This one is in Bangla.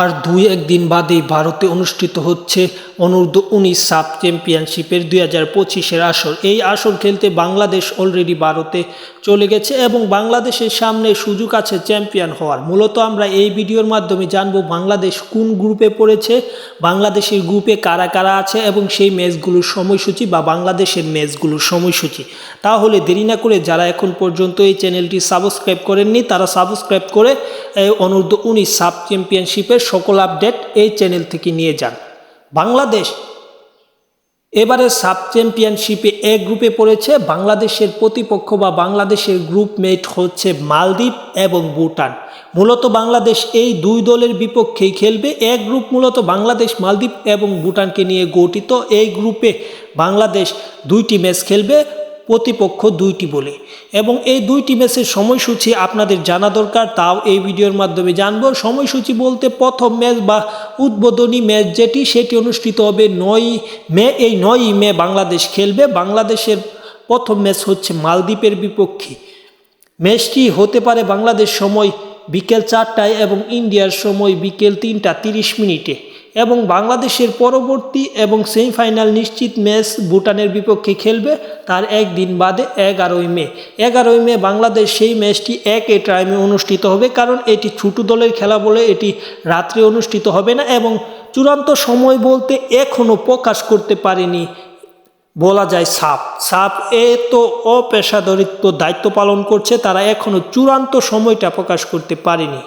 আর দুই একদিন বাদেই ভারতে অনুষ্ঠিত হচ্ছে অনূর্ধ্ব-19 সাব চ্যাম্পিয়নশিপের 2025-এর আসর। এই আসর খেলতে বাংলাদেশ অলরেডি ভারতে চলে গেছে এবং বাংলাদেশের সামনে সুযোগ আছে চ্যাম্পিয়ন হওয়ার। মূলত আমরা এই ভিডিওর মাধ্যমে জানবো বাংলাদেশ কোন গ্রুপে পড়েছে, বাংলাদেশের গ্রুপে কারা কারা আছে এবং সেই ম্যাচগুলোর সময়সূচি বা বাংলাদেশের ম্যাচগুলোর সময়সূচি। তাহলে দেরি না করে যারা এখন পর্যন্ত এই চ্যানেলটি সাবস্ক্রাইব করেননি তারা সাবস্ক্রাইব করে এই অনূর্ধ্ব-19 সাব চ্যাম্পিয়নশিপের সকল আপডেট এই চ্যানেল থেকে নিয়ে যান। বাংলাদেশ এবারে সাব চ্যাম্পিয়নশিপে এ গ্রুপে পড়েছে। বাংলাদেশের প্রতিপক্ষ বা বাংলাদেশের গ্রুপ মেট হচ্ছে মালদ্বীপ এবং ভুটান। মূলত বাংলাদেশ এই দুই দলের বিপক্ষেই খেলবে। এক গ্রুপ মূলত বাংলাদেশ, মালদ্বীপ এবং ভুটানকে নিয়ে গঠিত। এই গ্রুপে বাংলাদেশ দুইটি ম্যাচ খেলবে, প্রতিপক্ষ দুইটি বলে, এবং এই দুইটি ম্যাচের সময়সূচি আপনাদের জানা দরকার, তাও এই ভিডিওর মাধ্যমে জানবো। সময়সূচি বলতে প্রথম ম্যাচ বা উদ্বোধনী ম্যাচ সেটি অনুষ্ঠিত হবে 9 মে। এই 9 মে বাংলাদেশ খেলবে। বাংলাদেশের প্রথম ম্যাচ হচ্ছে মালদ্বীপের বিপক্ষে। ম্যাচটি হতে পারে বাংলাদেশ সময় বিকেল 4টায় এবং ইন্ডিয়ার সময় বিকেল 3টা 30 এবং বাংলাদেশের পরবর্তী এবং সেমিফাইনাল নিশ্চিত ম্যাচ ভুটানের বিপক্ষে খেলবে তার একদিন বাদে 11ই মে। 11ই মে বাংলাদেশ সেই ম্যাচটি একই টাইমে অনুষ্ঠিত হবে, কারণ এটি ছোটো দলের খেলা বলে এটি রাত্রে অনুষ্ঠিত হবে না এবং চূড়ান্ত সময় বলতে এখনও প্রকাশ করতে পারেনি বলা যায় সাপ তো অপেশাদারিত্ব দায়িত্ব পালন করছে, তারা এখনও চূড়ান্ত সময়টা প্রকাশ করতে পারেনি।